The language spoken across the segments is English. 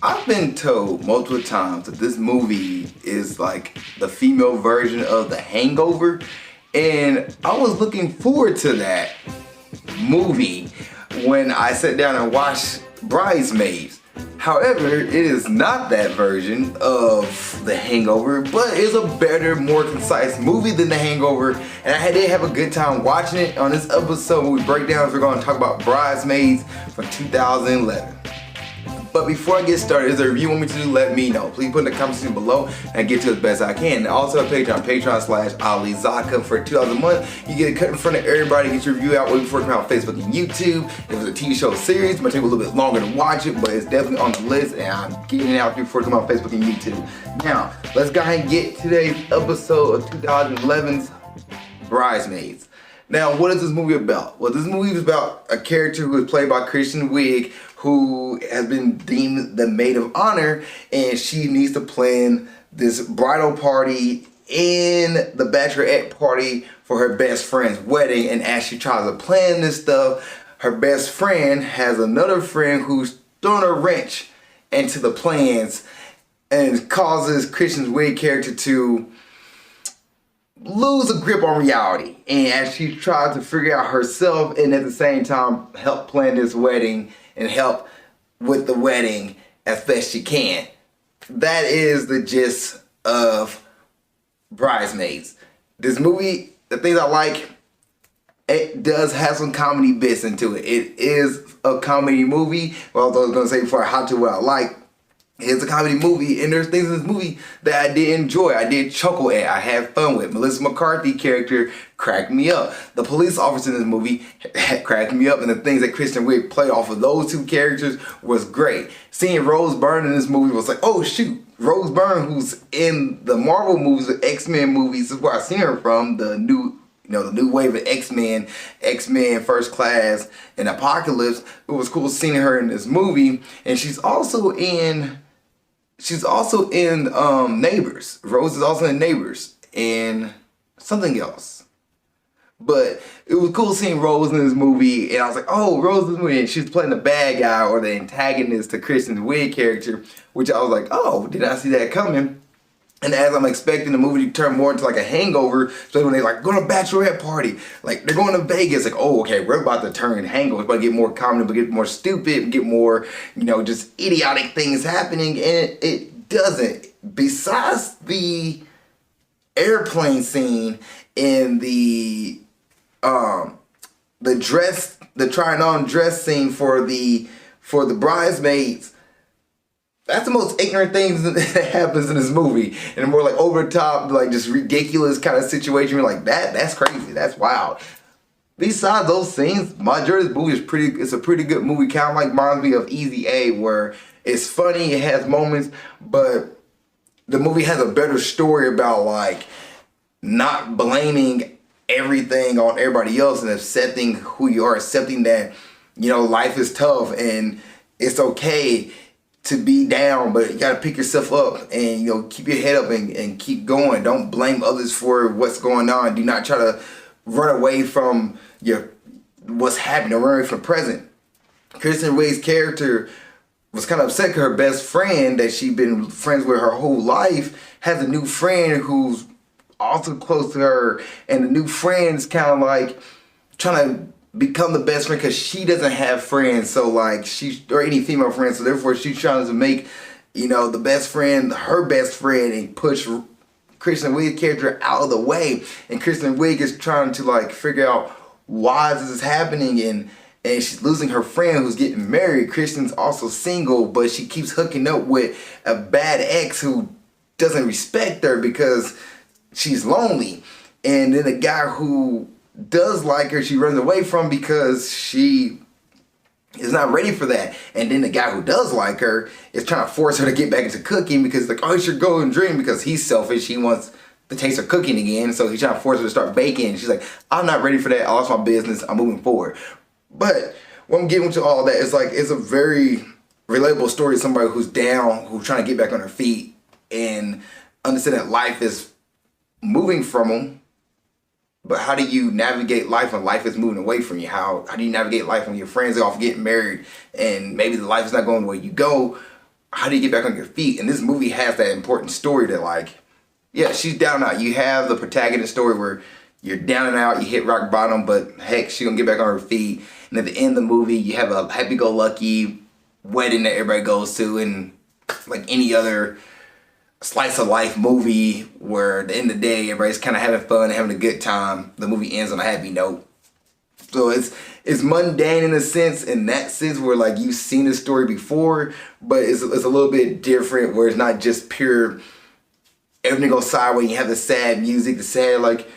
I've been told multiple times that this movie is like the female version of The Hangover, and I was looking forward to that movie when I sat down and watched Bridesmaids. However, it is not that version of The Hangover, but it's a better, more concise movie than The Hangover, and I did have a good time watching it. On this episode, when we break down, we're going to talk about Bridesmaids from 2011. But before I get started, is there a review you want me to do? Let me know. Please put in the comment section below and I get to it as best I can. And also a Patreon.com/Zakka for $2 a month. You get a cut in front of everybody, get your review out way before it comes out on Facebook and YouTube. If it's a TV show series, it might take a little bit longer to watch it, but it's definitely on the list and I'm getting it out before it comes out on Facebook and YouTube. Now, let's go ahead and get today's episode of 2011's Bridesmaids. Now, what is this movie about? Well, this movie is about a character who is played by Kristen Wiig, who has been deemed the maid of honor, and she needs to plan this bridal party in the bachelorette party for her best friend's wedding. And as she tries to plan this stuff, her best friend has another friend who's throwing a wrench into the plans and causes Kristen Wiig character to lose a grip on reality. And as she tries to figure out herself and at the same time help plan this wedding and help with the wedding as best she can. That is the gist of Bridesmaids. This movie, the things I like, it does have some comedy bits into it. It is a comedy movie. Well, I was going to say before I hop to what I like, it's a comedy movie, and there's things in this movie that I did enjoy. I did chuckle at. I had fun with. Melissa McCarthy character cracked me up. The police officer in this movie cracked me up, and the things that Kristen Wiig played off of those two characters was great. Seeing Rose Byrne in this movie was like, oh shoot, Rose Byrne, who's in the Marvel movies, the X-Men movies, is where I seen her from, the new wave of X-Men, First Class, and Apocalypse. It was cool seeing her in this movie, and she's also in Neighbors. Rose is also in Neighbors and something else. But it was cool seeing Rose in this movie, and I was like, oh, Rose in this movie, and she's playing the bad guy or the antagonist to Kristen Wiig character, which I was like, oh, did I see that coming? And as I'm expecting the movie to turn more into like a Hangover, so when they like go to a bachelorette party, like they're going to Vegas, like, oh, okay, we're about to turn Hangover, we're about to get more comedy, but get more stupid, get more, just idiotic things happening, and it doesn't. Besides the airplane scene and the trying on dress scene for the bridesmaids, that's the most ignorant things that happens in this movie. And more like over the top, like just ridiculous kind of situation. You're like, that's crazy. That's wild. Besides those scenes, majority of the movie it's a pretty good movie. Kind of like reminds me of Easy A, where it's funny, it has moments, but the movie has a better story about like not blaming everything on everybody else and accepting who you are, accepting that, life is tough and it's okay to be down, but you gotta pick yourself up and keep your head up and keep going. Don't blame others for what's going on. Do not try to run away from what's happening or run away from the present. Kristen Wiig's character was kind of upset because her best friend that she'd been friends with her whole life has a new friend who's also close to her, and the new friend's kind of like trying to become the best friend because she doesn't have friends, so like or any female friends, so therefore she's trying to make the best friend her best friend and push Kristen Wiig's character out of the way. And Kristen Wiig is trying to like figure out why this is happening, and she's losing her friend who's getting married. Kristen's also single, but she keeps hooking up with a bad ex who doesn't respect her because she's lonely. And then the guy who does like her, she runs away from because she is not ready for that. And then the guy who does like her is trying to force her to get back into cooking because like, oh, it's your golden dream, because he's selfish. He wants the taste of cooking again. So he's trying to force her to start baking. She's like, I'm not ready for that. I lost my business. I'm moving forward. But when I'm getting to all that, it's like, it's a very relatable story of somebody who's down, who's trying to get back on her feet and understand that life is moving from them. But how do you navigate life when life is moving away from you? How do you navigate life when your friends are off getting married and maybe the life is not going the way you go? how do you get back on your feet? And this movie has that important story that like, yeah, she's down and out. You have the protagonist story where you're down and out, you hit rock bottom, but heck, she's gonna get back on her feet. And at the end of the movie, you have a happy-go-lucky wedding that everybody goes to, and like any other slice of life movie where at the end of the day, everybody's kind of having fun and having a good time. The movie ends on a happy note. So it's mundane in that sense where like you've seen the story before, but it's a little bit different where it's not just pure everything goes sideways. You have the sad music, the sad like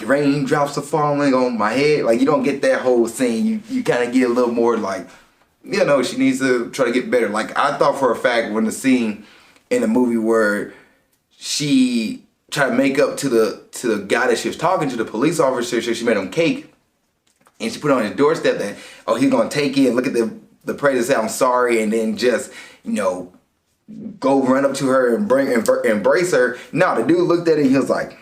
raindrops are falling on my head. Like you don't get that whole scene. You kind of get a little more like, you know, she needs to try to get better. Like I thought for a fact when the scene in the movie where she tried to make up to the guy that she was talking to, the police officer, so she made him cake, and she put it on his doorstep that, oh, he's gonna take it and look at the prayer and say I'm sorry, and then just, you know, go run up to her and embrace her. No, the dude looked at it and he was like,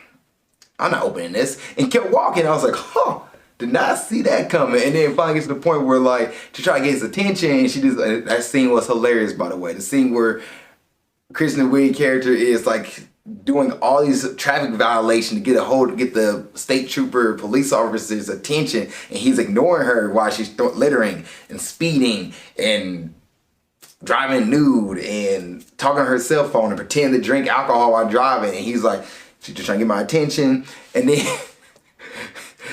I'm not opening this, and kept walking. I was like, huh, did not see that coming. And then finally gets to the point where like to try to get his attention, and she just, that scene was hilarious, by the way. The scene where Kristen Wiig character is like doing all these traffic violations to get the state trooper police officer's attention, and he's ignoring her while she's littering and speeding and driving nude and talking on her cell phone and pretending to drink alcohol while driving, and he's like, she's just trying to get my attention. And then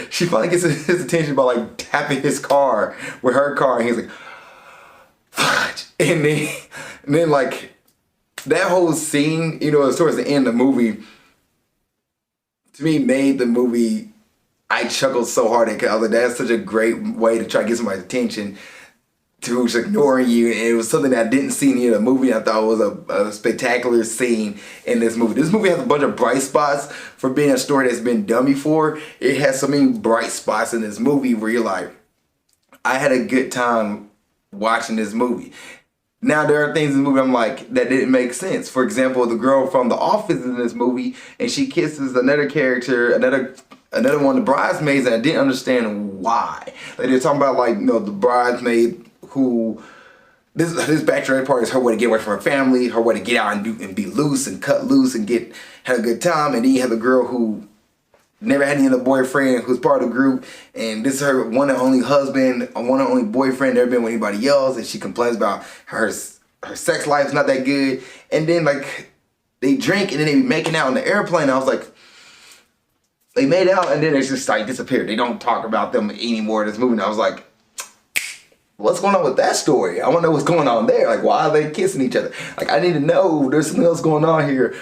she finally gets his attention by like tapping his car with her car, and he's like, fudge. And then like that whole scene, you know, towards the end of the movie, to me made the movie, I chuckled so hard at it. I was like, that's such a great way to try to get somebody's attention, to who's ignoring you. And it was something that I didn't see in the movie. I thought it was a spectacular scene in this movie. This movie has a bunch of bright spots for being a story that's been done before. It has so many bright spots in this movie where you're like, I had a good time watching this movie. Now there are things in the movie I'm like, that didn't make sense. For example, the girl from The Office in this movie, and she kisses another character, another one of the bridesmaids, and I didn't understand why. Like they're talking about like, you know, the bridesmaid who, this bachelorette party is her way to get away from her family, her way to get out and be loose and cut loose and have a good time. And then you have a girl who never had any other boyfriend, who's part of the group, and this is her one and only husband, one and only boyfriend, never been with anybody else, and she complains about her sex life is not that good. And then like they drink and then they be making out on the airplane. I was like, they made out and then they just like disappeared. They don't talk about them anymore in this movie. And I was like, what's going on with that story? I want to know what's going on there. Like, why are they kissing each other? Like, I need to know there's something else going on here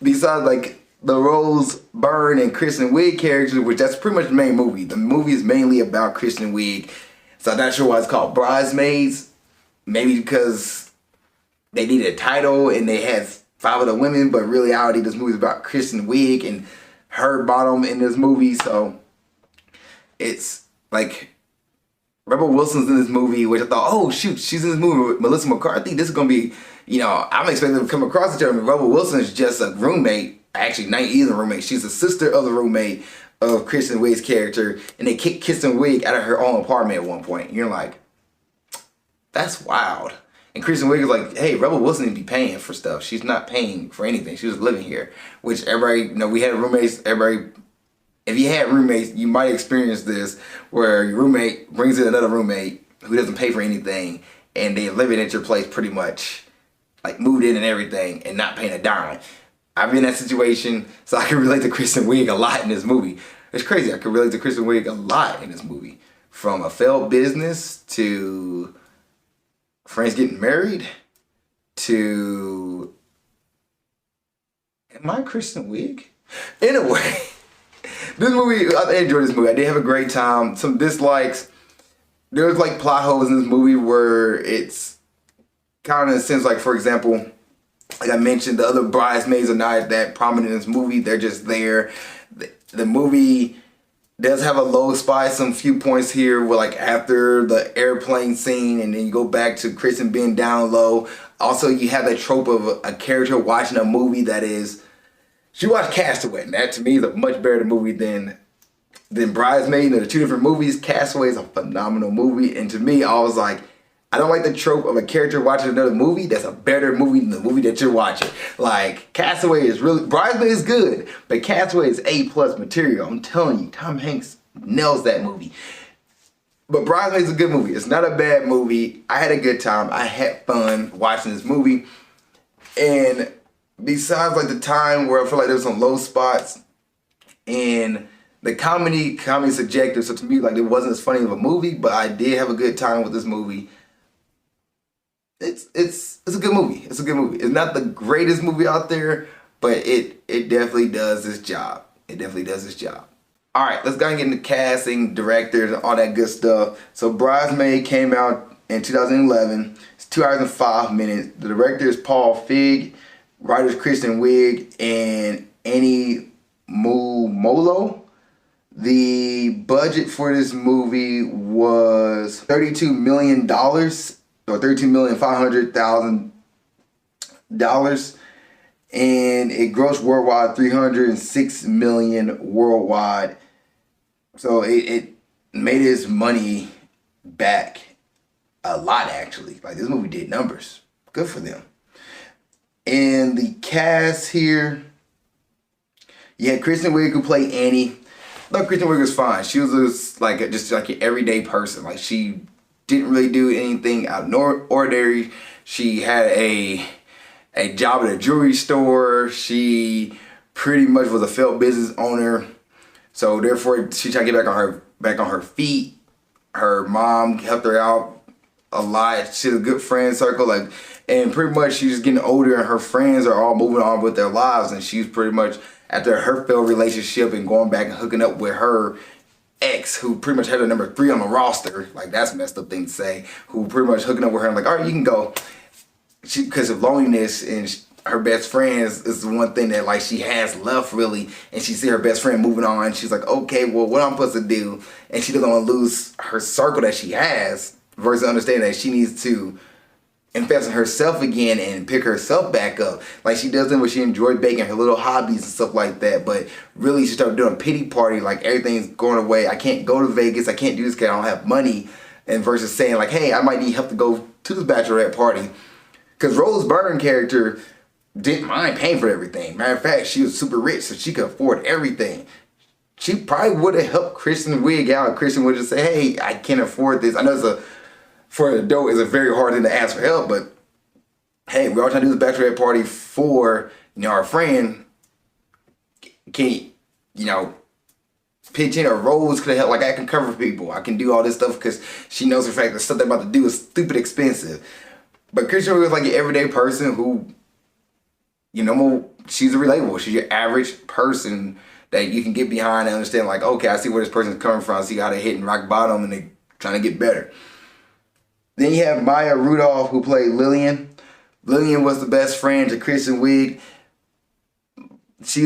besides like the Rose Byrne and Kristen Wiig characters, which that's pretty much the main movie. The movie is mainly about Kristen Wiig. So I'm not sure why it's called Bridesmaids. Maybe because they needed a title and they had 5 other women, but in reality this movie is about Kristen Wiig and her bottom in this movie. So it's like Rebel Wilson's in this movie, which I thought, oh shoot, she's in this movie with Melissa McCarthy. This is gonna be, you know, I'm expecting them to come across each other. Rebel Wilson is just a roommate. Actually, not even a roommate. She's the sister of the roommate of Kristen Wiig's character, and they kicked Kristen Wiig out of her own apartment at one point. And you're like, that's wild. And Kristen Wiig is like, hey, Rebel Wilson need to be paying for stuff. She's not paying for anything. She was living here. Which everybody, you know, we had roommates, everybody, if you had roommates, you might experience this, where your roommate brings in another roommate who doesn't pay for anything, and they're living at your place pretty much, like moved in and everything, and not paying a dime. I've been in that situation, so I can relate to Kristen Wiig a lot in this movie. It's crazy, I can relate to Kristen Wiig a lot in this movie. From a failed business, to friends getting married, to, am I Kristen Wiig? Anyway, this movie, I enjoyed this movie. I did have a great time. Some dislikes. There's like plot holes in this movie where it's kind of seems like, for example, like I mentioned, the other bridesmaids are not that prominent in this movie. They're just there. The movie does have a low spot, some few points here where like after the airplane scene, and then you go back to Kristen being down low. Also, you have that trope of a character watching a movie that is, she watched Castaway, and that to me is a much better movie than Bridesmaid. They're 2 different movies. Castaway is a phenomenal movie, and to me, I was like, I don't like the trope of a character watching another movie that's a better movie than the movie that you're watching. Like, Castaway is really, Bridesmaid is good, but Castaway is A+ material. I'm telling you, Tom Hanks nails that movie. But Bridesmaid is a good movie. It's not a bad movie. I had a good time. I had fun watching this movie. And besides like the time where I feel like there was some low spots, and the comedy subjective, so to me, like, it wasn't as funny of a movie, but I did have a good time with this movie. It's a good movie. It's a good movie. It's not the greatest movie out there, but it definitely does its job. It definitely does its job. All right, let's go and get into casting, directors, and all that good stuff. So Bridesmaid came out in 2011. It's 2 hours and 5 minutes. The director is Paul Feig. Writers Kristen Wiig and Annie Molo. The budget for this movie was $32 million, or $32,500,000, and it grossed worldwide $306 million worldwide. So it made its money back a lot, actually. Like, this movie did numbers. Good for them. And the cast here, you had Kristen Wiig, who played Annie. Look, Kristen Wiig was fine. She was just like an everyday person. Like, she didn't really do anything out of ordinary. She had a job at a jewelry store. She pretty much was a failed business owner. So therefore, she tried to get back on her feet. Her mom helped her out a lot. She had a good friend circle, like, and pretty much she's just getting older, and her friends are all moving on with their lives, and she's pretty much, after her failed relationship and going back and hooking up with her ex, who pretty much had her number 3 on the roster, like, that's a messed up thing to say, who pretty much hooking up with her and like, all right, you can go. She, because of loneliness, and her best friend is the one thing that, like, she has left, really, and she see her best friend moving on. She's like, okay, well, what I'm supposed to do? And she doesn't want to lose her circle that she has, versus understanding that she needs to invest in herself again and pick herself back up. Like, she does them where she enjoyed baking, her little hobbies and stuff like that, but really she started doing a pity party, like, everything's going away. I can't go to Vegas, I can't do this because I don't have money. And versus saying, like, hey, I might need help to go to this bachelorette party. Because Rose Byrne character didn't mind paying for everything. Matter of fact, she was super rich, so she could afford everything. She probably would have helped Kristen Wiig out. Kristen would just say, hey, I can't afford this. I know for an adult, it's a very hard thing to ask for help, but hey, we're all trying to do this bachelorette party for, our friend. Can pitch in, or Rose could help. Like, I can cover for people. I can do all this stuff because she knows the fact that stuff they're about to do is stupid expensive. But Kristen Wiig was like an everyday person who, she's relatable. She's your average person that you can get behind and understand, like, okay, I see where this person's coming from. I see how they're hitting rock bottom and they're trying to get better. Then you have Maya Rudolph, who played Lillian. Lillian was the best friend to Kristen Wiig.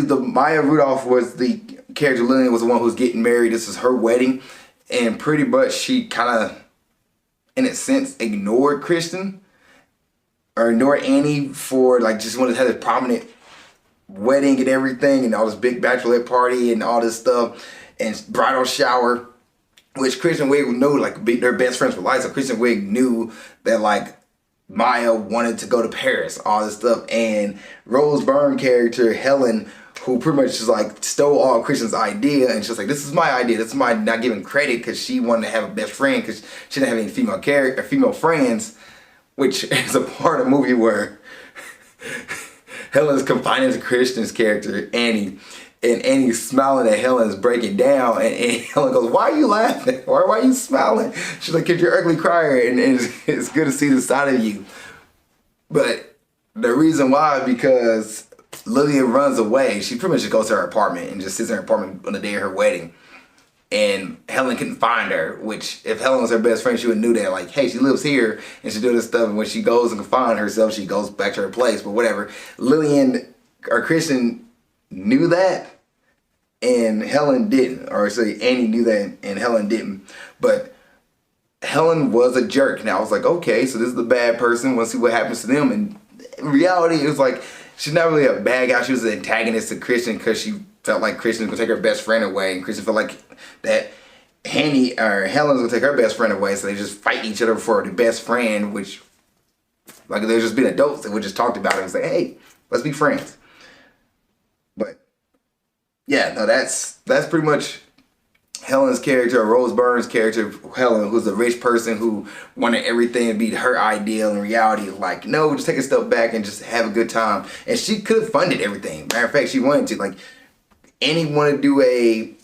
Maya Rudolph was the character. Lillian was the one who was getting married. This is her wedding. And pretty much she kind of, in a sense, ignored Kristen. Or ignored Annie for, like, just wanted to have a prominent wedding and everything, and all this big bachelorette party and all this stuff, and bridal shower, which Kristen Wiig knew, like, their best friends for life. So Kristen Wiig knew that, like, Maya wanted to go to Paris, all this stuff. And Rose Byrne character, Helen, who pretty much just, like, stole all Kristen's idea, and she's like, this is my idea, this is my, not giving credit, because she wanted to have a best friend because she didn't have any female friends. Which is a part of the movie where Helen's confining to Kristen's character, Annie, and Annie's smiling at Helen's breaking down, and Helen goes, why are you laughing? Why are you smiling? She's like, because you're an ugly crier, and it's good to see the side of you. But the reason why is because Lillian runs away. She pretty much just goes to her apartment and just sits in her apartment on the day of her wedding. And Helen couldn't find her, which if Helen was her best friend, she would have knew that, like, hey, she lives here and she do this stuff. And when she goes and can find herself, she goes back to her place. But whatever, Lillian or Kristen knew that, and Helen didn't. Or say Annie knew that and Helen didn't. But Helen was a jerk. And I was like, okay, so this is the bad person. We'll see what happens to them. And in reality, it was like, she's not really a bad guy. She was an antagonist to Kristen because she felt like Kristen was going to take her best friend away. And Kristen felt like that Helen's gonna take her best friend away, so they just fight each other for the best friend, which, like, they're just being adults that would just talked about it and say, hey, let's be friends. But yeah, no, that's pretty much Helen's character, Rose Byrne's character, Helen, who's a rich person who wanted everything to be her ideal. In reality, like, no, just take a step back and just have a good time. And she could have funded everything. Matter of fact, she wanted to. Like, Annie wanted to do a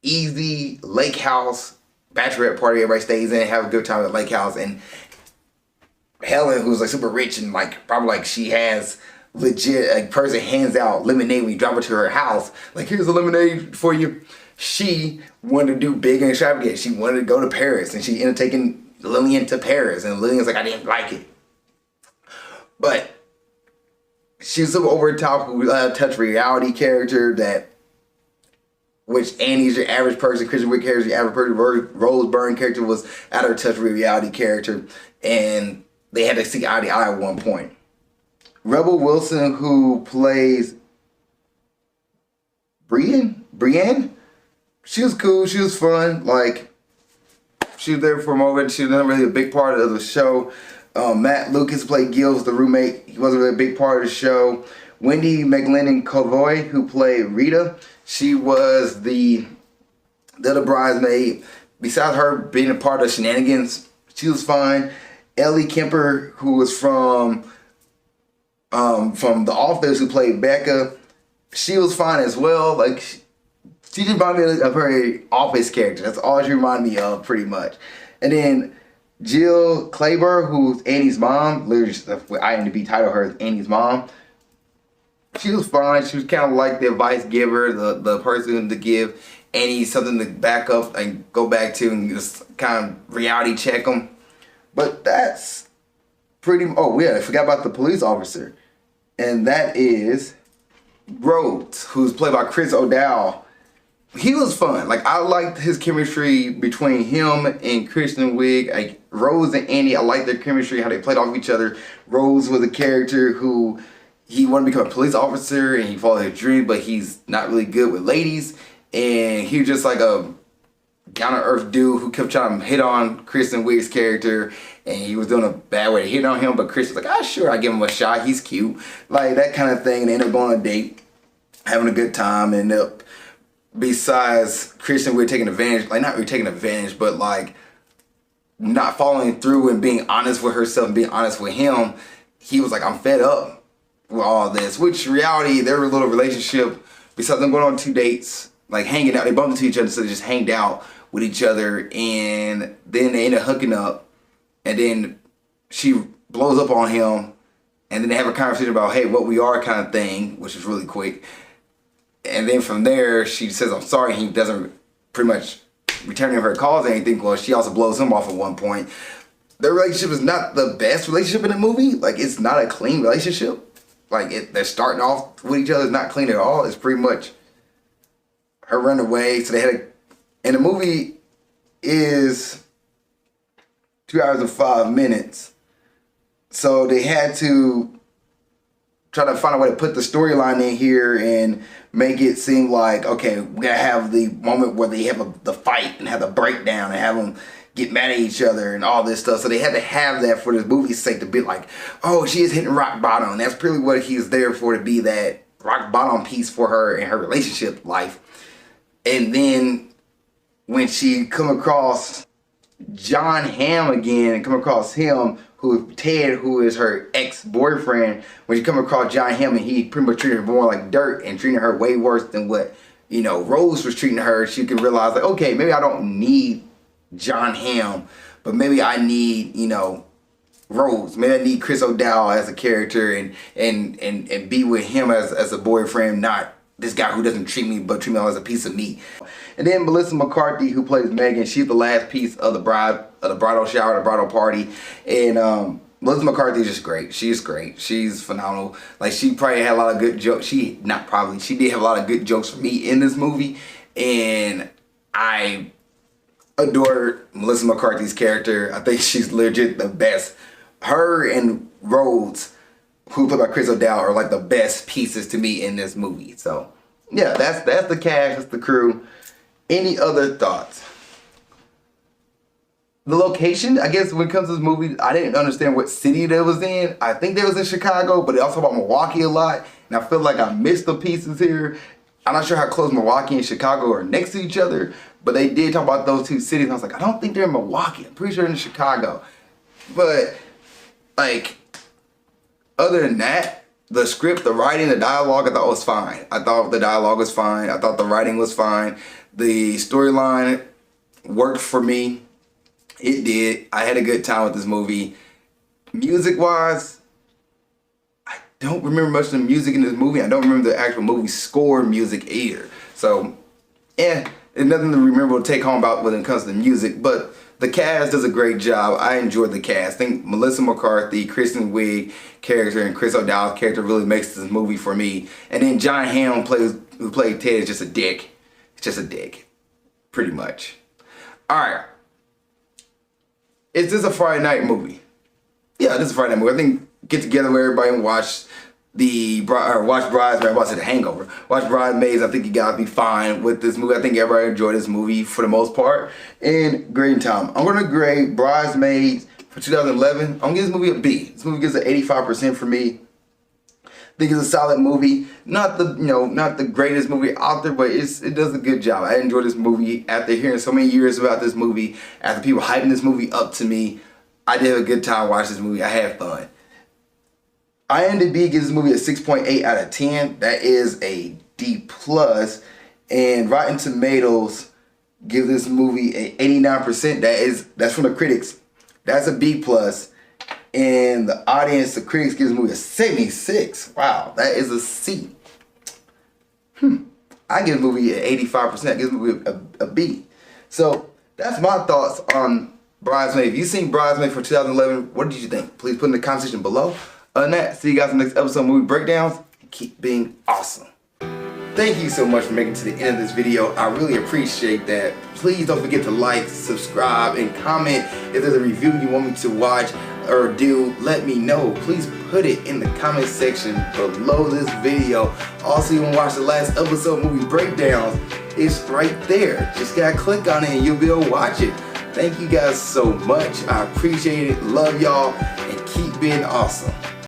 easy lake house bachelorette party. Everybody stays in, have a good time at the lake house. And Helen, who's like super rich and like probably like she has legit, a person hands out lemonade when you drop it to her house. Like, here's a lemonade for you. She wanted to do big and extravagant. She wanted to go to Paris, and she ended up taking Lillian to Paris, and Lillian's like, I didn't like it. But she's super over the top, touch reality character that, which Annie's your average person, Kristen Wiig character, your average person, Rose Byrne character was at her touch reality character, and they had to see eye to eye at one point. Rebel Wilson, who plays Brienne, she was cool. She was fun. Like, she was there for a moment. She was not really a big part of the show. Matt Lucas played Gil's the roommate. He wasn't really a big part of the show. Wendy McLennan-Covoy, who played Rita, she was the other bridesmaid. Besides her being a part of shenanigans, she was fine. Ellie Kemper, who was from The Office, who played Becca, she was fine as well. Like, she just reminded me of her Office character. That's all she reminded me of, pretty much. And then Jill Clayburgh, who's Annie's mom, literally the IMDb title her is Annie's mom. She was fine. She was kind of like the advice giver, the person to give Annie something to back up and go back to and just kind of reality check them. But that's pretty. Oh yeah, I forgot about the police officer, and that is Rhodes, who's played by Chris O'Dowd. He was fun. Like, I liked his chemistry between him and Kristen Wiig. Like, Rose and Annie, I liked their chemistry, how they played off each other. Rose was a character who he wanted to become a police officer and he followed his dream, but he's not really good with ladies. And he was just like a down-to-earth dude who kept trying to hit on Kristen Wiig's character, and he was doing a bad way to hit on him, but Chris was like, sure, I give him a shot. He's cute. Like, that kind of thing. And they ended up going on a date, having a good time, and besides Kristen Wiig taking advantage, like, not really taking advantage, but like not following through and being honest with herself and being honest with him, he was like, I'm fed up with all this. Which, in reality, their little relationship, besides them going on 2 dates, like hanging out, they bumped into each other, so they just hanged out with each other, and then they ended up hooking up, and then she blows up on him, and then they have a conversation about, hey, what we are kind of thing, which is really quick. And then from there, she says, I'm sorry. He doesn't pretty much return her calls or anything. Well, she also blows him off at one point. Their relationship is not the best relationship in the movie. Like, it's not a clean relationship. Like, they're starting off with each other. It's not clean at all. It's pretty much her running away. So they had and the movie is 2 hours and 5 minutes. So they had to try to find a way to put the storyline in here and make it seem like, okay, we gotta have the moment where they have the fight and have the breakdown and have them get mad at each other and all this stuff. So they had to have that for this movie's sake, to be like, oh, she is hitting rock bottom. And that's really what he's there for, to be that rock bottom piece for her in her relationship life. And then when she come across John Hamm again and come across him, Ted, who is her ex-boyfriend, when you come across John Hamm, and he pretty much treated her more like dirt and treating her way worse than what, Rose was treating her, she can realize, like, okay, maybe I don't need John Hamm, but maybe I need, Rose. Maybe I need Chris O'Dowd as a character and be with him as a boyfriend, not this guy who doesn't treat me but treat me as a piece of meat. And then Melissa McCarthy, who plays Megan, she's the last piece of the bridal shower, the bridal party. And Melissa McCarthy is just great. She's great. She's phenomenal. Like, she probably had a lot of good jokes. She did have a lot of good jokes for me in this movie. And I adore Melissa McCarthy's character. I think she's legit the best. Her and Rhodes, who played by Chris O'Dowd, are like the best pieces to me in this movie. So yeah, that's the cast, that's the crew. Any other thoughts? The location, I guess when it comes to this movie, I didn't understand what city that was in. I think they was in Chicago, but they also about Milwaukee a lot. And I feel like I missed the pieces here. I'm not sure how close Milwaukee and Chicago are next to each other, but they did talk about those two cities. And I was like, I don't think they're in Milwaukee. I'm pretty sure they're in Chicago. But, like, other than that, the script, the writing, the dialogue, I thought was fine. I thought the dialogue was fine. I thought the writing was fine. The storyline worked for me. It did. I had a good time with this movie. Music-wise, I don't remember much of the music in this movie. I don't remember the actual movie score music either. So, there's nothing to remember to take home about when it comes to the music. But the cast does a great job. I enjoyed the cast. I think Melissa McCarthy, Kristen Wiig character, and Chris O'Dowd's character really makes this movie for me. And then John Hamm, who played Ted, is just a dick. It's just a dick. Pretty much. Alright. Is this a Friday night movie? Yeah, this is a Friday night movie. I think get together with everybody and watch Bridesmaids. I said The Hangover. Watch Bridesmaids. I think you gotta be fine with this movie. I think everybody enjoyed this movie for the most part. And great time. I'm gonna grade Bridesmaids for 2011. I'm gonna give this movie a B. This movie gets an 85% for me. I think it's a solid movie. Not the greatest movie out there, but it does a good job. I enjoyed this movie after hearing so many years about this movie. After people hyping this movie up to me, I did have a good time watching this movie. I had fun. IMDb gives this movie a 6.8 out of 10. That is a D+. And Rotten Tomatoes gives this movie an 89%. That's from the critics. That's a B+. And the audience, the critics, gives the movie a 76. Wow, that is a C. I give the movie an 85%. I give the movie a B. So that's my thoughts on Bridesmaid. If you've seen Bridesmaid for 2011, what did you think? Please put in the comment section below. Other than that, see you guys in the next episode of Movie Breakdowns. And keep being awesome. Thank you so much for making it to the end of this video. I really appreciate that. Please don't forget to like, subscribe, and comment. If there's a review you want me to watch or do, let me know. Please put it in the comment section below this video. Also, you want to watch the last episode of Movie Breakdowns, it's right there. Just gotta click on it and you'll be able to watch it. Thank you guys so much. I appreciate it. Love y'all and keep being awesome.